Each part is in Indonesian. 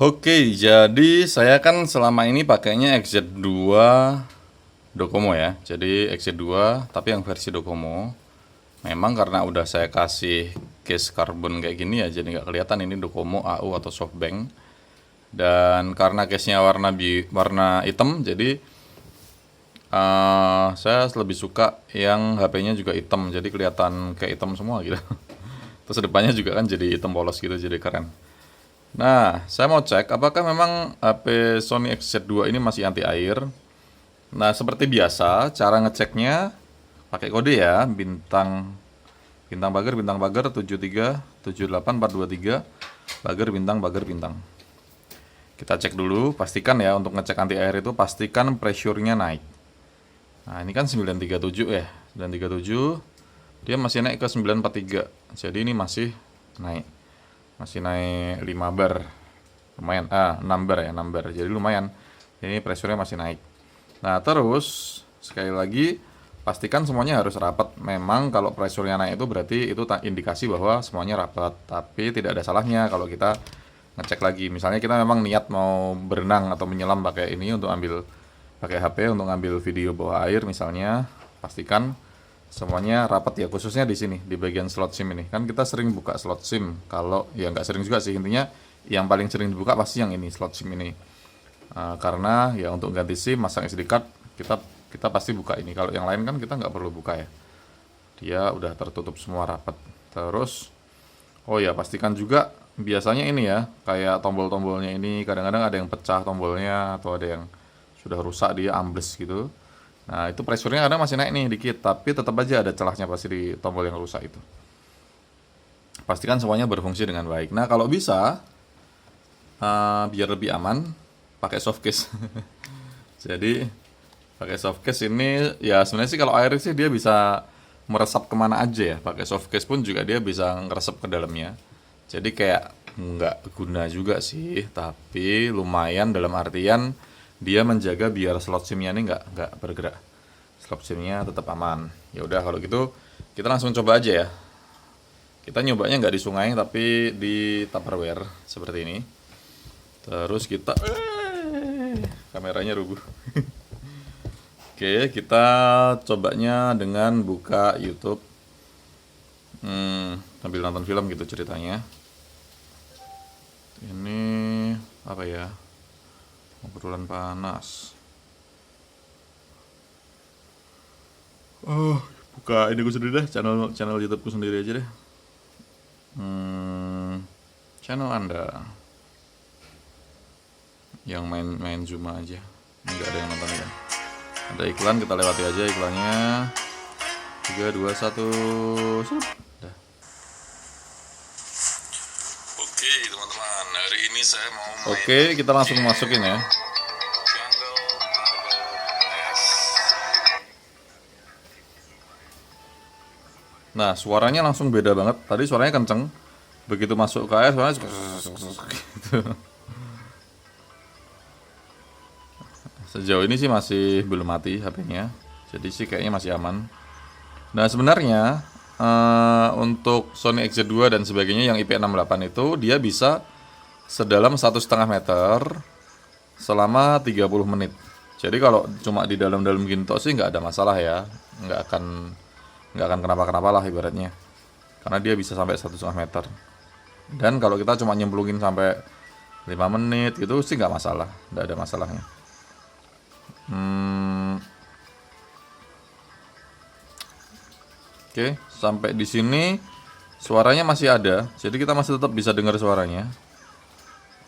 Oke, jadi saya kan selama ini pakainya XZ2 Docomo ya. Jadi XZ2 tapi yang versi Docomo. Memang karena udah saya kasih case karbon kayak gini ya, jadi nggak kelihatan ini Docomo, AU atau Softbank. Dan karena case-nya warna hitam, jadi saya lebih suka yang HP-nya juga hitam, jadi kelihatan kayak hitam semua gitu. Terus depannya juga kan jadi hitam polos gitu, jadi keren. Nah, saya mau cek apakah memang HP Sony XZ2 ini masih anti air. Nah, seperti biasa, cara ngeceknya pakai kode ya, bintang pagar 7378423 pagar bintang. Kita cek dulu, pastikan ya untuk ngecek anti air itu pastikan pressure-nya naik. Nah, ini kan 937 ya. 937 dia masih naik ke 943. Jadi ini masih naik. Masih naik 5 bar. Lumayan. 6 bar ya, 6 bar. Jadi lumayan. Ini pressure-nya masih naik. Nah, terus sekali lagi pastikan semuanya harus rapat. Memang kalau pressure-nya naik itu berarti itu indikasi bahwa semuanya rapat. Tapi tidak ada salahnya kalau kita ngecek lagi. Misalnya kita memang niat mau berenang atau menyelam pakai ini untuk pakai HP untuk ngambil video bawah air misalnya, pastikan semuanya rapat ya, khususnya di sini di bagian slot SIM ini. Kan kita sering buka slot SIM. Kalau ya nggak sering juga sih, intinya yang paling sering dibuka pasti yang ini, slot SIM ini. Karena ya untuk ganti SIM, masang SD card, kita pasti buka ini. Kalau yang lain kan kita nggak perlu buka ya. Dia udah tertutup semua rapat. Terus oh ya, pastikan juga biasanya ini ya, kayak tombol-tombolnya ini kadang-kadang ada yang pecah tombolnya atau ada yang sudah rusak, dia ambles gitu. Nah, itu pressure-nya kadang masih naik nih dikit, tapi tetap aja ada celahnya pasti di tombol yang rusak itu. Pastikan semuanya berfungsi dengan baik. Nah, kalau bisa biar lebih aman, pakai soft case. Jadi pakai soft case ini ya sebenarnya sih kalau air sih dia bisa meresap kemana aja ya. Pakai soft case pun juga dia bisa ngeresap ke dalamnya. Jadi kayak nggak guna juga sih, tapi lumayan dalam artian dia menjaga biar slot SIM-nya ini nggak bergerak. Slot SIM-nya tetap aman. Ya udah kalau gitu kita langsung coba aja ya. Kita nyobanya nggak di sungai tapi di Tupperware seperti ini. Terus kita kameranya rubuh. Oke, kita cobanya dengan buka YouTube. Sambil nonton film gitu ceritanya. Ini apa ya? Obrolan panas. Buka ini gue sendiri deh, channel YouTube gue sendiri aja deh. Channel Anda yang main Zuma aja. Enggak ada yang nonton ya. Ada iklan, kita lewati aja iklannya. 3 2 1. Dah. Oke, teman-teman. Hari ini saya mau main. Oke, kita langsung masukin ya. Nah, suaranya langsung beda banget. Tadi suaranya kenceng. Begitu masuk ke air, suaranya gitu. Sejauh ini sih masih belum mati HP-nya. Jadi sih kayaknya masih aman. Nah, sebenarnya untuk Sony XZ2 dan sebagainya yang IP68 itu dia bisa sedalam 1,5 meter selama 30 menit. Jadi kalau cuma di dalam-dalam gintok sih nggak ada masalah ya. Nggak akan kenapa-kenapa lah ibaratnya. Karena dia bisa sampai 1,5 meter. Dan kalau kita cuma nyemplungin sampai 5 menit gitu sih nggak masalah, nggak ada masalahnya. Oke, sampai di sini suaranya masih ada, jadi kita masih tetap bisa dengar suaranya.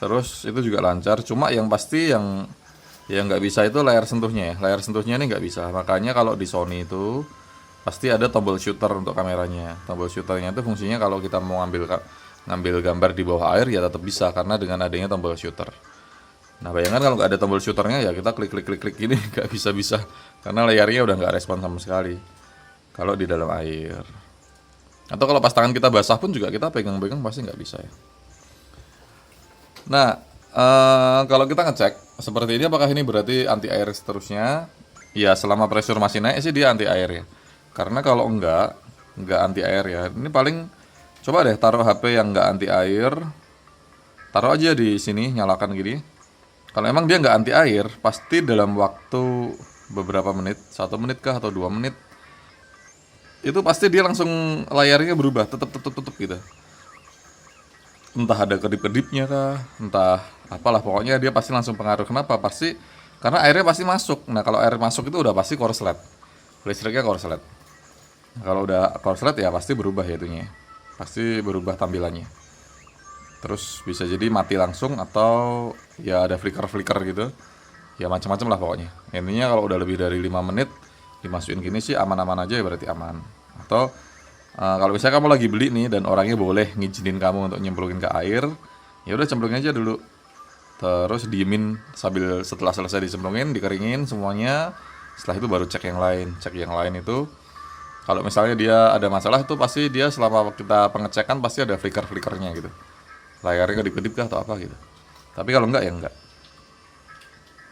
Terus itu juga lancar, cuma yang pasti yang nggak bisa itu layar sentuhnya ya. Layar sentuhnya ini nggak bisa, makanya kalau di Sony itu pasti ada tombol shooter untuk kameranya. Tombol shooternya itu fungsinya kalau kita mau ngambil gambar di bawah air ya tetap bisa karena dengan adanya tombol shooter. Nah, bayangkan kalau nggak ada tombol shooternya ya kita klik gini nggak bisa karena layarnya udah nggak respon sama sekali kalau di dalam air. Atau kalau pas tangan kita basah pun juga kita pegang-pegang pasti nggak bisa ya. Nah, kalau kita ngecek seperti ini apakah ini berarti anti air seterusnya? Ya selama pressure masih naik sih dia anti air ya. Karena kalau enggak anti air ya. Ini paling coba deh taruh HP yang enggak anti air taruh aja di sini, nyalakan gini. Kalau emang dia nggak anti air, pasti dalam waktu beberapa menit, 1 menit kah atau 2 menit, itu pasti dia langsung layarnya berubah, tutup gitu. Entah ada kedip-kedipnya kah, entah apalah, pokoknya dia pasti langsung pengaruh. Kenapa? Pasti karena airnya pasti masuk. Nah kalau air masuk itu udah pasti korslet, listriknya korslet. Nah, kalau udah korslet ya pasti berubah ya itunya, pasti berubah tampilannya. Terus bisa jadi mati langsung atau ya ada flicker-flicker gitu. Ya macam-macam lah pokoknya. Intinya kalau udah lebih dari 5 menit dimasukin gini sih aman-aman aja ya, berarti aman. Atau kalau misalnya kamu lagi beli nih dan orangnya boleh ngizinin kamu untuk nyemplungin ke air, ya udah cemplungin aja dulu. Terus diemin sambil setelah selesai dicemplungin, dikeringin semuanya. Setelah itu baru cek yang lain. Cek yang lain itu kalau misalnya dia ada masalah itu pasti dia selama kita pengecekan pasti ada flicker-flickernya gitu. Layarnya kedip-kedip kah atau apa gitu. Tapi kalau enggak ya enggak.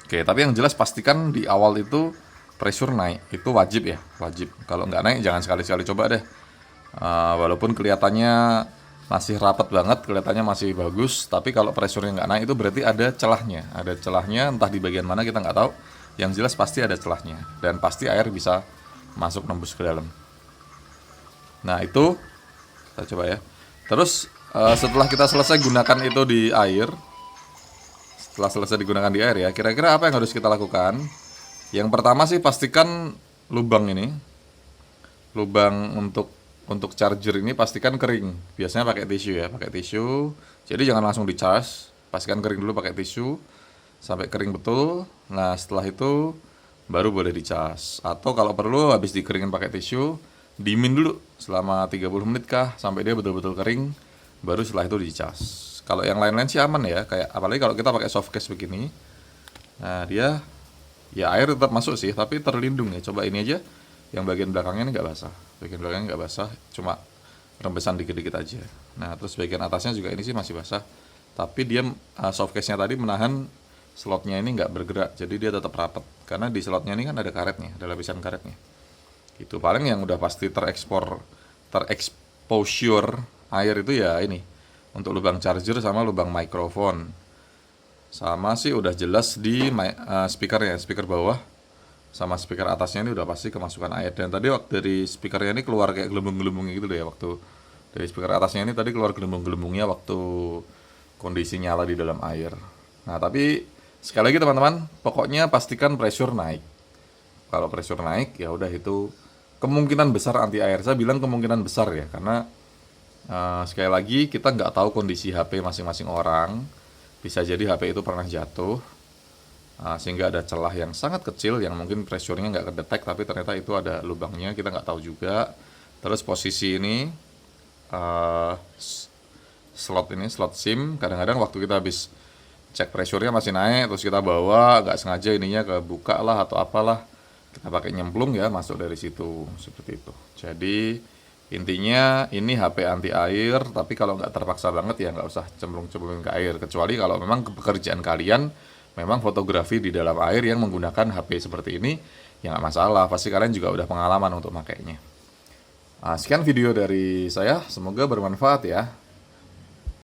Oke, tapi yang jelas pastikan di awal itu pressure naik, itu wajib ya, wajib. Kalau nggak naik jangan sekali-sekali coba deh. Walaupun kelihatannya masih rapat banget, kelihatannya masih bagus, tapi kalau pressure-nya nggak naik itu berarti ada celahnya, entah di bagian mana kita nggak tahu. Yang jelas pasti ada celahnya dan pasti air bisa masuk nembus ke dalam. Nah itu kita coba ya. Terus setelah kita selesai gunakan itu di air, setelah selesai digunakan di air ya, kira-kira apa yang harus kita lakukan? Yang pertama sih pastikan lubang ini, lubang untuk charger ini pastikan kering. Biasanya pakai tisu ya, pakai tisu. Jadi jangan langsung dicas, pastikan kering dulu pakai tisu sampai kering betul. Nah setelah itu baru boleh dicas. Atau kalau perlu habis dikeringin pakai tisu, diemin dulu selama 30 menit kah sampai dia betul-betul kering, baru setelah itu dicas. Kalau yang lain-lain sih aman ya, kayak apalagi kalau kita pakai soft case begini. Nah dia ya air tetap masuk sih, tapi terlindung ya. Coba ini aja, yang bagian belakangnya ini nggak basah, bagian belakangnya nggak basah, cuma rembesan dikit-dikit aja. Nah terus bagian atasnya juga ini sih masih basah, tapi dia soft case-nya tadi menahan slotnya ini nggak bergerak, jadi dia tetap rapat. Karena di slotnya ini kan ada karetnya, ada lapisan karetnya. Itu paling yang udah pasti terexposure air itu ya ini, untuk lubang charger sama lubang mikrofon. Sama sih udah jelas di speakernya, speaker bawah sama speaker atasnya ini udah pasti kemasukan air. Dan tadi waktu dari speakernya ini keluar kayak gelembung-gelembungnya gitu deh ya, waktu dari speaker atasnya ini tadi keluar gelembung-gelembungnya waktu kondisi nyala di dalam air. Nah tapi sekali lagi teman-teman, pokoknya pastikan pressure naik. Kalau pressure naik ya udah itu kemungkinan besar anti air. Saya bilang kemungkinan besar ya, karena sekali lagi kita nggak tahu kondisi HP masing-masing orang. Bisa jadi HP itu pernah jatuh, sehingga ada celah yang sangat kecil yang mungkin pressure-nya nggak kedetek, tapi ternyata itu ada lubangnya, kita nggak tahu juga. Terus posisi ini, slot SIM, kadang-kadang waktu kita habis cek pressure-nya masih naik, terus kita bawa, nggak sengaja ininya kebuka lah atau apalah, kita pakai nyemplung ya, masuk dari situ, seperti itu. Jadi intinya ini HP anti air, tapi kalau nggak terpaksa banget ya nggak usah cemplung-cemplungin ke air. Kecuali kalau memang pekerjaan kalian memang fotografi di dalam air yang menggunakan HP seperti ini, ya nggak masalah. Pasti kalian juga udah pengalaman untuk makainya. Sekian video dari saya, semoga bermanfaat ya.